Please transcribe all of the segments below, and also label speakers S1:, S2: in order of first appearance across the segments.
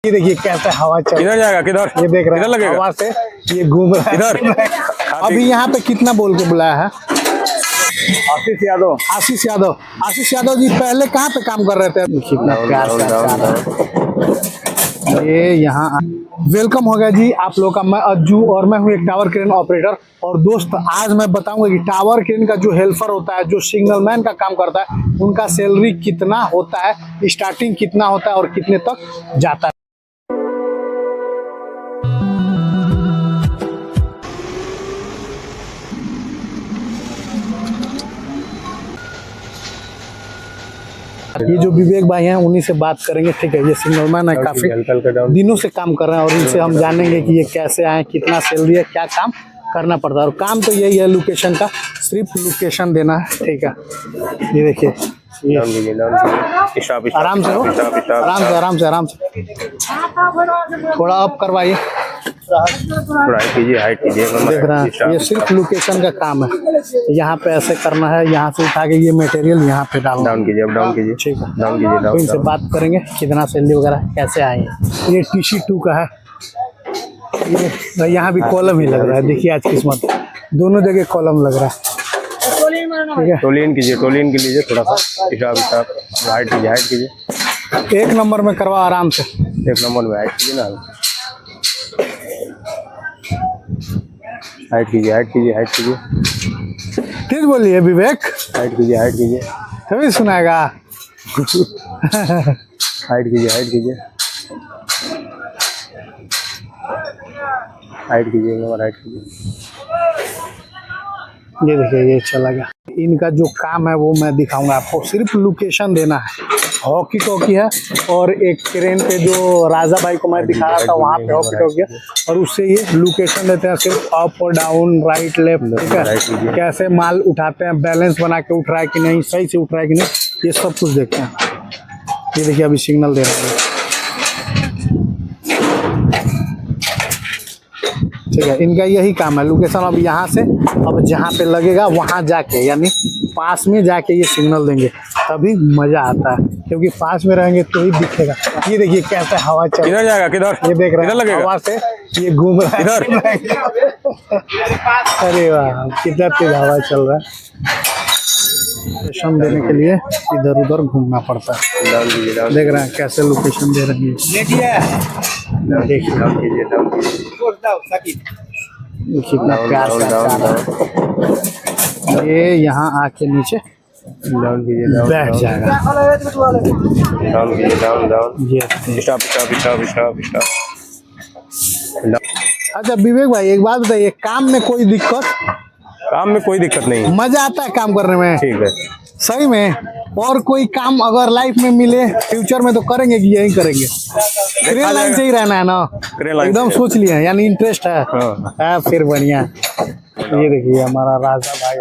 S1: ये देखिए कैसे हवा चल
S2: किधर जाएगा, किधर
S1: ये देख रहे
S2: किधर
S1: हैं
S2: लगेगा
S1: हवा से ये घूम रहा है
S2: इधर।
S1: अभी यहाँ पे कितना बोल के बुलाया है?
S2: आशीष यादव।
S1: आशीष यादव। आशीष यादव जी पहले कहाँ पे काम कर रहे थे? कितना प्यार से अच्छा रहा है। ये यहाँ वेलकम हो गया जी आप लोग का। मैं अज्जू और मैं हूँ एक टावर क्रेन ऑपरेटर। और दोस्त आज मैं बताऊंगा कि टावर क्रेन का जो हेल्पर होता है, जो सिग्नल मैन का काम करता है, उनका सैलरी कितना होता है, स्टार्टिंग कितना होता है और कितने तक जाता है। ये जो विवेक भाई हैं उन्हीं से बात करेंगे, ठीक है। ये सिग्नल मैन है, काफी दिनों से काम कर रहे हैं और इनसे हम जानेंगे कि ये कैसे आए, कितना सैलरी है, क्या काम करना पड़ता है। और काम तो यही है लोकेशन का, सिर्फ लोकेशन देना है, ठीक है। ये देखिए आराम से हो, आराम से आराम से आराम से थोड़ा अप करवाइए,
S2: हाइट कीजिए।
S1: देख रहे हैं ये सिर्फ लोकेशन का काम है। यहाँ पे ऐसे करना है, यहाँ से उठा के ये मटेरियल यहाँ पे डालना।
S2: डाउन कीजिए, अब डाउन कीजिए,
S1: ठीक है।
S2: डाउन कीजिए,
S1: तो इनसे बात करेंगे कितना सैलरी वगैरह कैसे आए हैं। ये TC2 का है। ये यहाँ भी कॉलम ही लग रहा है, देखिए आज किस्मत, दोनों जगह कॉलम लग रहा है, ठीक है।
S2: टोलिन कीजिए, टोलिन के लीजिए थोड़ा सा हिसाब हाइट कीजिए, हाइट कीजिए।
S1: एक नंबर में करवा आराम से,
S2: एक नंबर में हाइट कीजिए ना, हाइट कीजिए, हाइट कीजिए, हाइट कीजिए,
S1: तेज बोलिए विवेक,
S2: हाइट कीजिए, हाइट कीजिए,
S1: तभी सुनाएगा।
S2: हाइट कीजिए, हाइट कीजिए, हाइट कीजिए, एक नंबर हाइट कीजिए।
S1: ये देखिए ये चला गया। इनका जो काम है वो मैं दिखाऊंगा आपको, सिर्फ लोकेशन देना है। हॉकी टॉकी है और एक क्रेन पे जो राजा भाई को मैं दिखा रहा था वहाँ पे हॉकी टॉकी है, और उससे ये लोकेशन देते हैं, सिर्फ अप और डाउन, राइट लेफ्ट, ठीक है। कैसे माल उठाते हैं, बैलेंस बना के उठ रहा है कि नहीं, सही से उठ रहा है कि नहीं, ये सब कुछ देखते हैं। ये देखिए अभी सिग्नल दे रहे हैं, ठीक है। इनका यही काम है, लोकेशन। अब यहाँ से अब जहाँ पे लगेगा वहाँ जाके, यानी पास में जाके ये सिग्नल देंगे, तभी मजा आता है, क्योंकि पास में रहेंगे तो ही दिखेगा। ये देखिए कैसे हवा चल,
S2: किधर जाएगा, किधर
S1: ये देख रहे हैं
S2: लगेगा
S1: हवा से ये घूम रहा है
S2: इधर।
S1: अरे वाह कितना तेज हवा चल रहा है। लोकेशन देने के लिए इधर उधर घूमना पड़ता है।
S2: डाउन कीजिए, डाउन
S1: देख रहे हैं कैसे लोकेशन दे रही है, देखिए
S2: डाउन कीजिए, डाउन कीजिए,
S1: कितना प्यार से ये यहाँ आके नीचे
S2: डाउन कीजिए, डाउन
S1: बैठ जाएगा।
S2: डाउन कीजिए, डाउन डाउन,
S1: ये
S2: stop stop stop stop stop.
S1: अच्छा विवेक भाई एक बात बताइए, काम में कोई दिक्कत?
S2: काम में कोई दिक्कत नहीं,
S1: मजा आता है काम करने में,
S2: ठीक है।
S1: सही में। और कोई काम अगर लाइफ में मिले फ्यूचर में तो करेंगे कि यही करेंगे? क्रेन लाइन से ही रहना है ना, एकदम सोच लिए हैं, यानी इंटरेस्ट है। हाँ फिर बढ़िया। ये देखिए हमारा राजा भाई,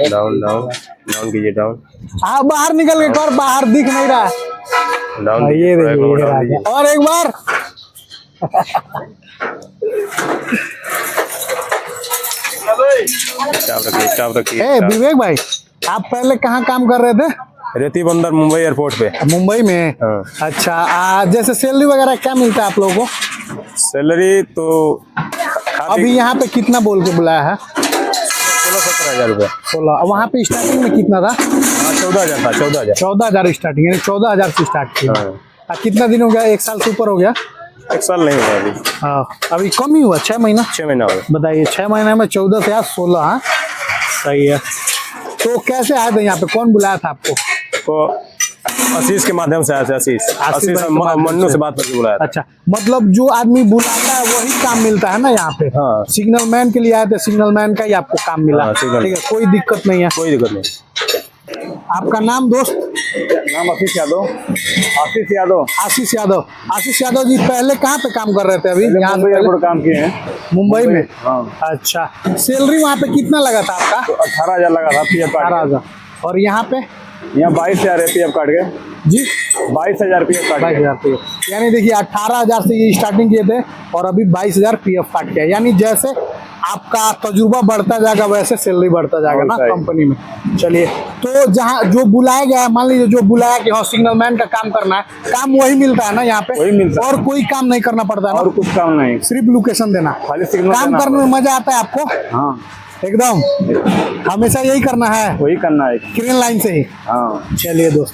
S2: डाउन डाउन डाउन कीजिए, डाउन।
S1: हाँ बाहर निकल के कर, बाहर दिख नहीं रहा।
S2: डाउन
S1: ये देखिए ये राजा, और एक बार।
S2: स्टॉप रखिए, स्टॉप रखिए।
S1: विवेक भाई आप पहले कहाँ काम कर रहे थे?
S2: रेती बंदर मुंबई एयरपोर्ट पे।
S1: मुंबई में?
S2: हाँ।
S1: अच्छा जैसे सैलरी वगैरह क्या मिलता है आप लोगों को?
S2: सैलरी तो
S1: अभी यहाँ पे कितना बोल के बुलाया है?
S2: 16-17 हज़ार रुपये।
S1: 16। वहाँ पे स्टार्टिंग में कितना था?
S2: 14,000 था, 14,000।
S1: 14,000 स्टार्टिंग, यानी 14,000 से स्टार्ट किया।
S2: हाँ।
S1: कितना दिन हो गया? 1 साल से ऊपर हो गया?
S2: 1 साल नहीं हुआ अभी।
S1: हाँ अभी कम ही हुआ, 6 महीना।
S2: 6 महीना हुआ।
S1: बताइए 6 महीने में 14 से 16। हाँ सही है। तो कैसे आए थे यहाँ पे, कौन बुलाया था आपको?
S2: तो आशीष के माध्यम से आया था। आशीष मन्नू से बात करके बुलाया था।
S1: अच्छा मतलब जो आदमी बुलाता है वही काम मिलता है ना यहाँ पे?
S2: हाँ।
S1: सिग्नल मैन के लिए आए थे, सिग्नल मैन का ही आपको काम मिला?
S2: हाँ,
S1: ठीक है, कोई दिक्कत नहीं है।
S2: कोई दिक्कत नहीं।
S1: आपका नाम दोस्त?
S2: नाम आशीष यादव। आशीष यादव।
S1: आशीष यादव। आशीष यादव जी पहले कहाँ पे काम कर रहे थे? अभी यहाँ
S2: मुंबई एयरपोर्ट काम किए हैं।
S1: मुंबई में?
S2: हाँ।
S1: अच्छा सैलरी वहाँ पे कितना लगा था आपका?
S2: तो 18,000 लगा था PF काट
S1: 18,000। और यहाँ पे?
S2: यहाँ 22,000 है PF काट के
S1: जी।
S2: 22,000 PF काट
S1: 22,000 PF, यानी देखिए 18,000 से ये स्टार्टिंग किए थे और अभी 22,000 PF काट के, यानी जैसे आपका तजुर्बा बढ़ता जाएगा, वैसे सैलरी बढ़ता जाएगा ना
S2: सही।
S1: कंपनी में। चलिए, तो जहाँ जो बुलाया गया है, मान लीजिए जो बुलाया कि हाँ सिग्नल मैन का काम करना है, काम वही मिलता है ना यहाँ पे?
S2: वही मिलता है।
S1: और कोई काम नहीं करना पड़ता है
S2: और
S1: ना,
S2: कुछ काम नहीं,
S1: सिर्फ लोकेशन देना।
S2: खाली सिग्नल
S1: काम
S2: देना
S1: करने में मजा आता है आपको
S2: हाँ
S1: एकदम? हमेशा यही करना है
S2: वही करना है।
S1: क्रेन लाइन से ही?
S2: हाँ
S1: चलिए दोस्त,